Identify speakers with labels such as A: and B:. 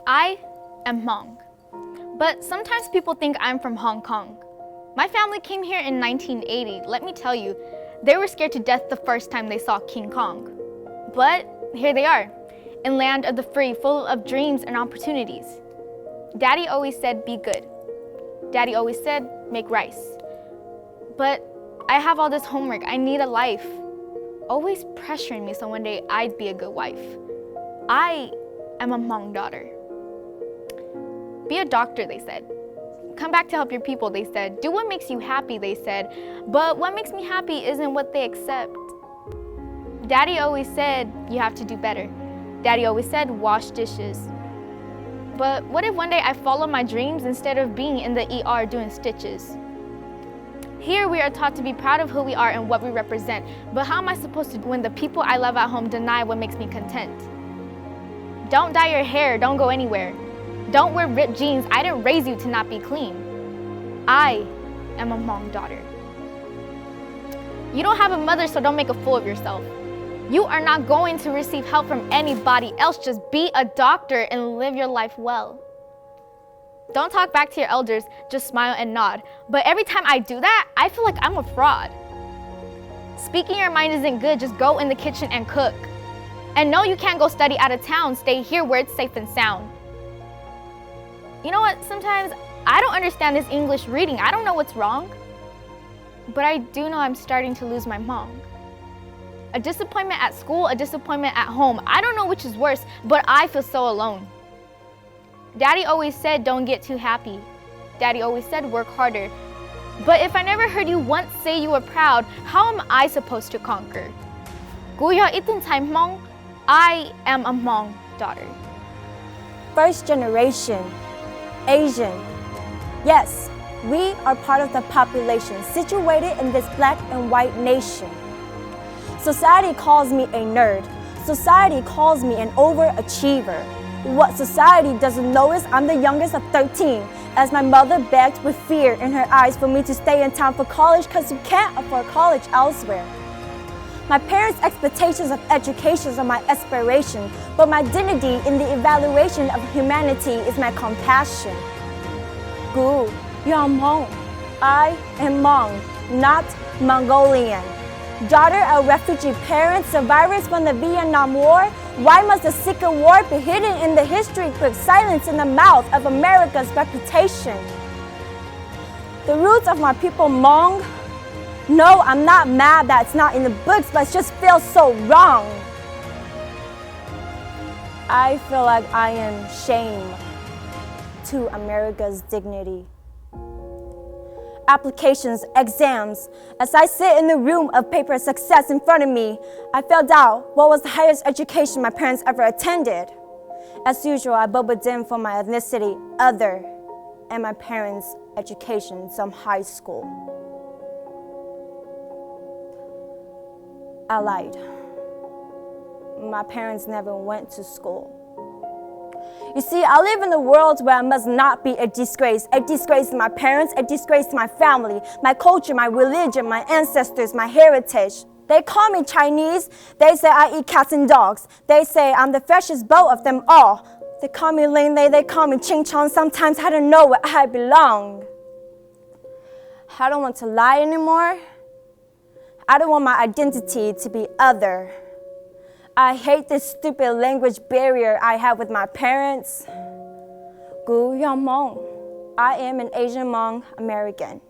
A: I am Hmong, but sometimes people think I'm from Hong Kong. My family came here in 1980. Let me tell you, they were scared to death the first time they saw King Kong. But here they are, in land of the free, full of dreams and opportunities. Daddy always said, be good. Daddy always said, make rice. But I have all this homework, I need a life. Always pressuring me so one day I'd be a good wife. I am a Hmong daughter. Be a doctor, they said. Come back to help your people, they said. Do what makes you happy, they said. But what makes me happy isn't what they accept. Daddy always said, you have to do better. Daddy always said, wash dishes. But what if one day I follow my dreams instead of being in the ER doing stitches? Here we are taught to be proud of who we are and what we represent. But how am I supposed to when the people I love at home deny what makes me content? Don't dye your hair, don't go anywhere. Don't wear ripped jeans, I didn't raise you to not be clean. I am a Hmong daughter. You don't have a mother, so don't make a fool of yourself. You are not going to receive help from anybody else. Just be a doctor and live your life well. Don't talk back to your elders, just smile and nod. But every time I do that, I feel like I'm a fraud. Speaking your mind isn't good, just go in the kitchen and cook. And no, you can't go study out of town, stay here where it's safe and sound. You know what, sometimes I don't understand this English reading, I don't know what's wrong. But I do know I'm starting to lose my Hmong. A disappointment at school, a disappointment at home. I don't know which is worse, but I feel so alone. Daddy always said, don't get too happy. Daddy always said, work harder. But if I never heard you once say you were proud, how am I supposed to conquer? Kuya itong time Hmong, I am a Hmong daughter.
B: First generation, Asian. Yes, we are part of the population situated in this black and white nation. Society calls me a nerd. Society calls me an overachiever. What society doesn't know is I'm the youngest of 13, as my mother begged with fear in her eyes for me to stay in town for college because you can't afford college elsewhere. My parents' expectations of education are my aspiration, but my dignity in the evaluation of humanity is my compassion. Gu, you're Hmong. I am Hmong, not Mongolian. Daughter of refugee parents, survivors from the Vietnam War, why must the Sika War be hidden in the history book, silence in the mouth of America's reputation? The roots of my people Hmong. No, I'm not mad that it's not in the books, but it just feels so wrong. I feel like I am shame to America's dignity. Applications, exams. As I sit in the room of paper success in front of me, I filled out what was the highest education my parents ever attended. As usual, I bubbled in for my ethnicity, other, and my parents' education, some high school. I lied. My parents never went to school. You see, I live in a world where I must not be a disgrace to my parents, a disgrace to my family, my culture, my religion, my ancestors, my heritage. They call me Chinese. They say I eat cats and dogs. They say I'm the freshest boat of them all. They call me Ling Lei, they call me Ching Chong. Sometimes I don't know where I belong. I don't want to lie anymore. I don't want my identity to be other. I hate this stupid language barrier I have with my parents. Gu Yang Hmong. I am an Asian Hmong American.